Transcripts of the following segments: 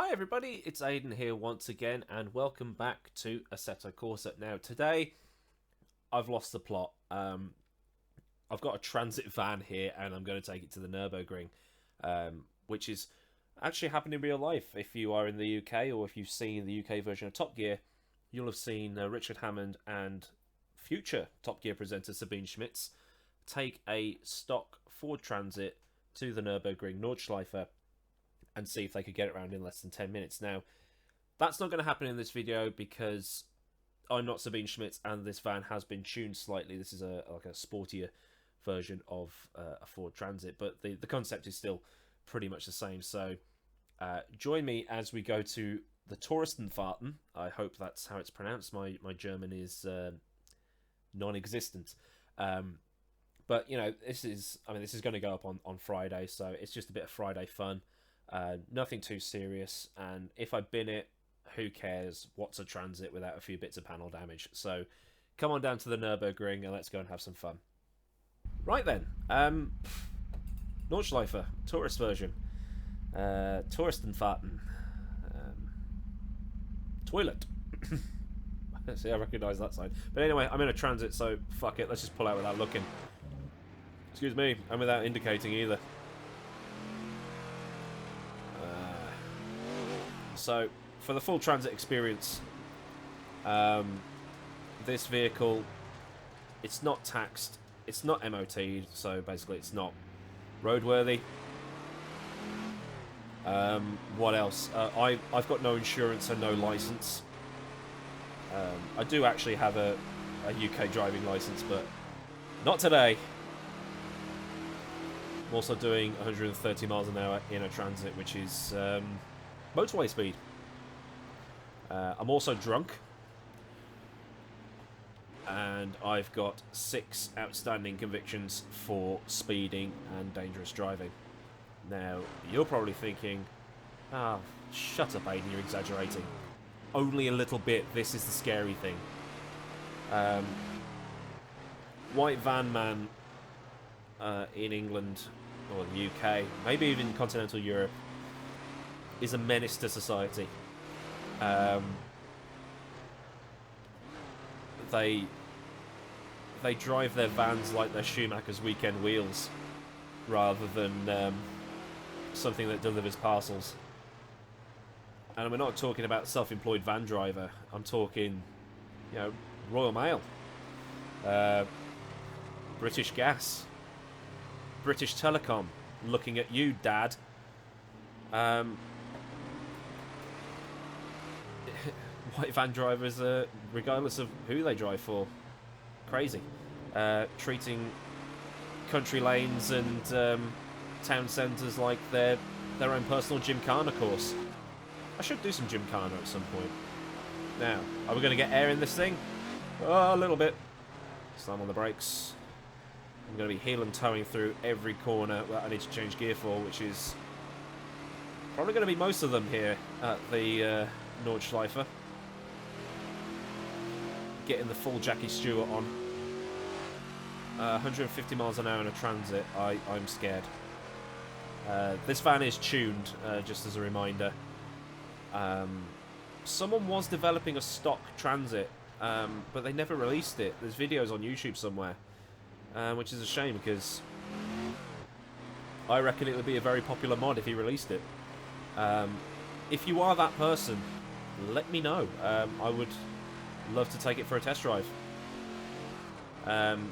Hi everybody, it's Aidan here once again, and welcome back to Assetto Corsa. Now today, I've lost the plot. I've got a transit van here, and I'm going to take it to the Nurburgring, which is actually happened in real life. If you are in the UK, or if you've seen the UK version of Top Gear, you'll have seen Richard Hammond and future Top Gear presenter Sabine Schmitz take a stock Ford Transit to the Nurburgring Nordschleife and see if they could get it around in less than 10 minutes. Now, that's not going to happen in this video because I'm not Sabine Schmitz and this van has been tuned slightly. This is like a sportier version of a Ford Transit, but the concept is still pretty much the same. So join me as we go to the Touristenfahrten. I hope that's how it's pronounced. My German is non-existent. But, you know, this is going to go up on Friday, so it's just a bit of Friday fun. Nothing too serious, and if I bin it, who cares? What's a transit without a few bits of panel damage? So come on down to the Nurburgring and let's go and have some fun. Right then, Nordschleife, tourist version, Touristenfahrten, toilet. See, I recognise that side. But anyway, I'm in a transit, so fuck it, let's just pull out without looking. Excuse me, and without indicating either. So, for the full transit experience, this vehicle, it's not taxed, it's not MOT'd, so basically it's not roadworthy. What else? I've got no insurance and no license. I do actually have a UK driving license, but not today. I'm also doing 130 miles an hour in a transit, which is motorway speed. I'm also drunk, and I've got 6 outstanding convictions for speeding and dangerous driving. Now, you're probably thinking, ah, shut up, Aiden, you're exaggerating. Only a little bit, this is the scary thing. White van man in England, or the UK, maybe even continental Europe, is a menace to society. They drive their vans like they're Schumacher's weekend wheels, rather than something that delivers parcels. And we're not talking about self-employed van driver. I'm talking, you know, Royal Mail, British Gas, British Telecom. Looking at you, Dad. White van drivers, regardless of who they drive for, crazy. Treating country lanes and town centres like their own personal gymkhana course. I should do some gymkhana at some point. Now, are we going to get air in this thing? Oh, a little bit. Slam on the brakes. I'm going to be heel and toeing through every corner that I need to change gear for, which is probably going to be most of them here at the Nordschleife. Getting the full Jackie Stewart on. 150 miles an hour in a transit, I'm scared. This van is tuned, just as a reminder. Someone was developing a stock transit, but they never released it. There's videos on YouTube somewhere, which is a shame because I reckon it would be a very popular mod if he released it. If you are that person, let me know. I would love to take it for a test drive.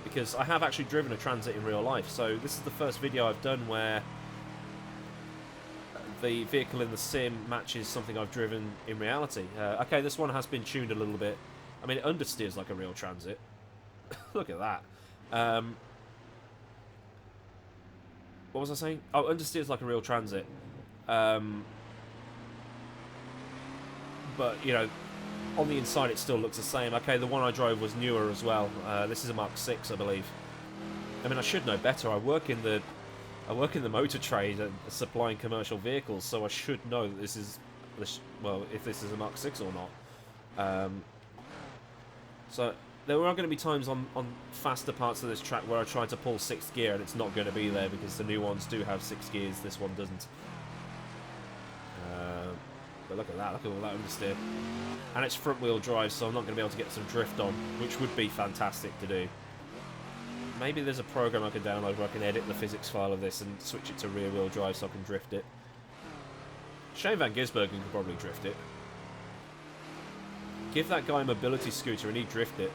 Because I have actually driven a transit in real life, so this is the first video I've done where the vehicle in the sim matches something I've driven in reality. Okay, this one has been tuned a little bit. I mean, it understeers like a real transit. Look at that. What was I saying? Oh, understeers like a real transit. But, you know, on the inside it still looks the same. Okay, the one I drove was newer as well. This is a Mk6, I believe. I mean, I should know better. I work in the motor trade and supplying commercial vehicles, so I should know that this is, well, if this is a Mk6 or not. So there are going to be times on faster parts of this track where I try to pull 6th gear and it's not going to be there because the new ones do have 6 gears. This one doesn't. But look at that, look at all that understeer. And it's front wheel drive, so I'm not going to be able to get some drift on, which would be fantastic to do. Maybe there's a program I can download where I can edit the physics file of this and switch it to rear wheel drive so I can drift it. Shane Van Gisbergen could probably drift it. Give that guy a mobility scooter and he'd drift it.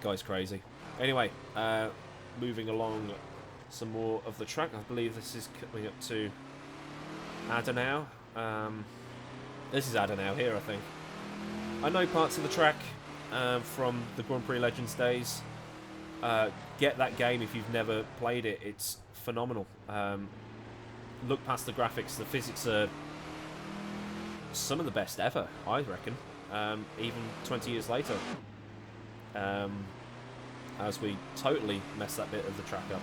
The guy's crazy. Anyway, moving along some more of the track. I believe this is coming up to Adenau. This is Adenau here, I think. I know parts of the track from the Grand Prix Legends days. Get that game if you've never played it. It's phenomenal. Look past the graphics. The physics are some of the best ever, I reckon. Even 20 years later. As we totally mess that bit of the track up.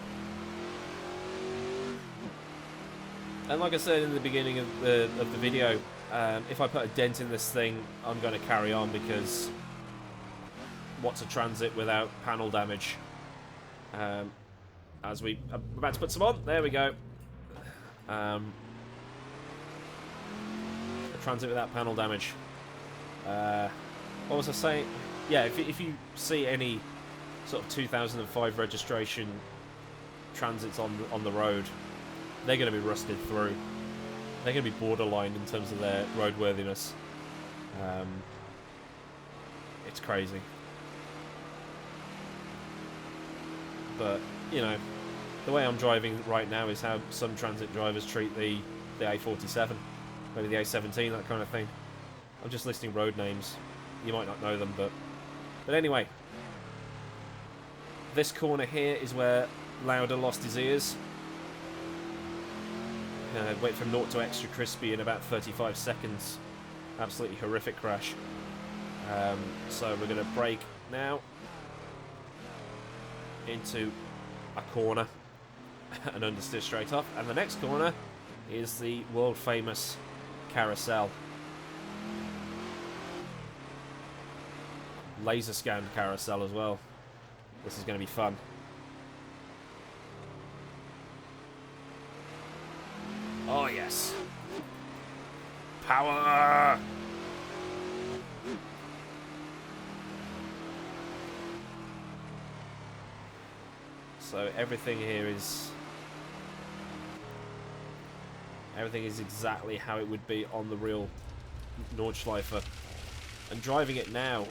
And like I said in the beginning of the video, if I put a dent in this thing, I'm going to carry on because what's a Transit without panel damage? As I'm about to put some on, there we go. A Transit without panel damage. What was I saying? Yeah, if you see any sort of 2005 registration Transits on the road, they're going to be rusted through. They're going to be borderline in terms of their roadworthiness. It's crazy. But, you know, the way I'm driving right now is how some Transit drivers treat the A47, maybe the A17, that kind of thing. I'm just listing road names. You might not know them, but anyway. This corner here is where Lauda lost his ears. Went from 0 to extra crispy in about 35 seconds. Absolutely horrific crash. So we're going to brake now into a corner and understeer straight off. And the next corner is the world famous carousel. Laser scanned carousel as well. This is going to be fun. Oh yes. Power! So everything here is exactly how it would be on the real Nordschleife. And driving it now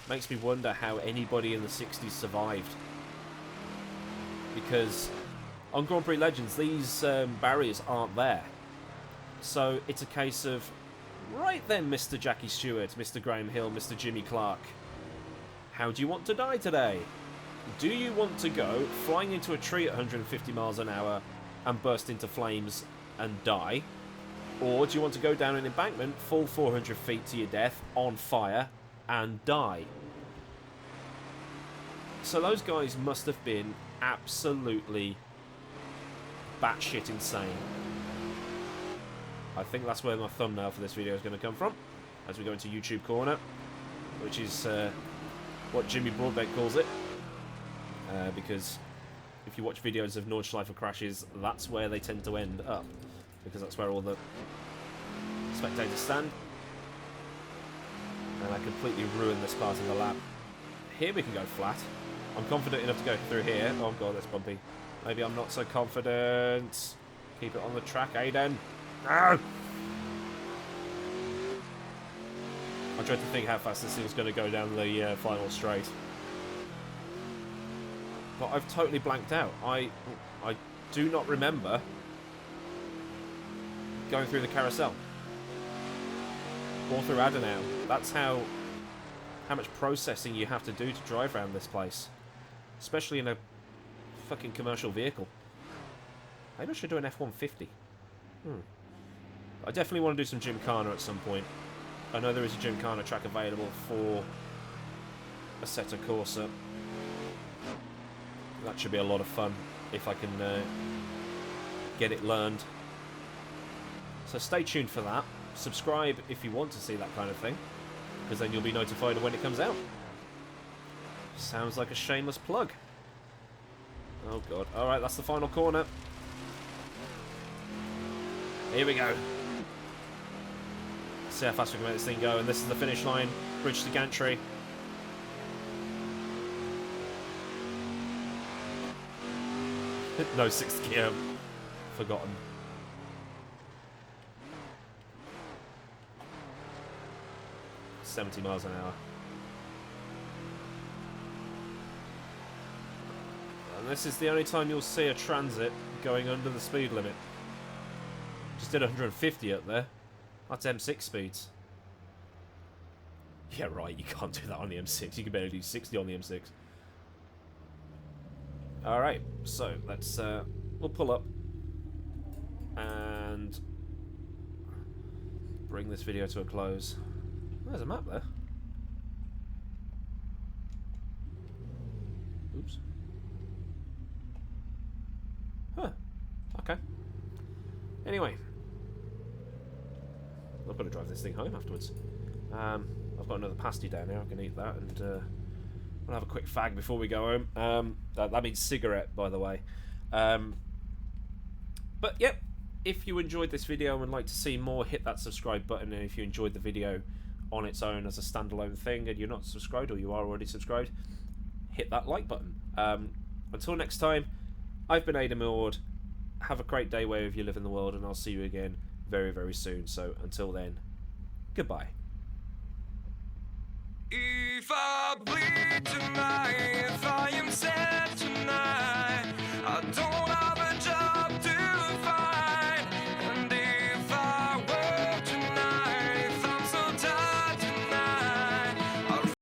makes me wonder how anybody in the 60s survived. Because on Grand Prix Legends, these barriers aren't there. So it's a case of, right then, Mr. Jackie Stewart, Mr. Graham Hill, Mr. Jimmy Clark. How do you want to die today? Do you want to go flying into a tree at 150 miles an hour and burst into flames and die? Or do you want to go down an embankment, fall 400 feet to your death, on fire, and die? So those guys must have been absolutely batshit insane. I think that's where my thumbnail for this video is going to come from, as we go into YouTube Corner, which is what Jimmy Broadbent calls it. Because if you watch videos of Nordschleife crashes, that's where they tend to end up, because that's where all the spectators stand. And I completely ruined this part of the lap. Here we can go flat. I'm confident enough to go through here. Oh god, that's bumpy. Maybe I'm not so confident. Keep it on the track, Aiden. No! I dread to think how fast this thing's going to go down the final straight. But I've totally blanked out. I do not remember going through the carousel. Or through Adenau. That's how much processing you have to do to drive around this place. Especially in a fucking commercial vehicle. Maybe I should do an F-150. I definitely want to do some Gymkhana at some point. I know there is a Gymkhana track available for Assetto Corsa. That should be a lot of fun if I can get it learned. So stay tuned for that. Subscribe if you want to see that kind of thing, because then you'll be notified of when it comes out. Sounds like a shameless plug. Oh god. Alright, that's the final corner. Here we go. See how fast we can make this thing go. And this is the finish line. Bridge to Gantry. No 6th gear. Forgotten. $70 miles an hour. And this is the only time you'll see a Transit going under the speed limit. Just did 150 up there. That's M6 speeds. Yeah, right, you can't do that on the M6. You can barely do 60 on the M6. Alright, so let's we'll pull up and bring this video to a close. There's a map there. Oops. Huh. Okay. Anyway. I've got to drive this thing home afterwards. I've got another pasty down here. I can eat that, and we'll have a quick fag before we go home. That means cigarette, by the way. But yep, if you enjoyed this video and would like to see more, hit that subscribe button. And if you enjoyed the video on its own as a standalone thing and you're not subscribed, or you are already subscribed, hit that like button. Until next time, I've been Ada Milward. Have a great day wherever you live in the world, and I'll see you again very, very soon. So until then, goodbye. If I bleed tonight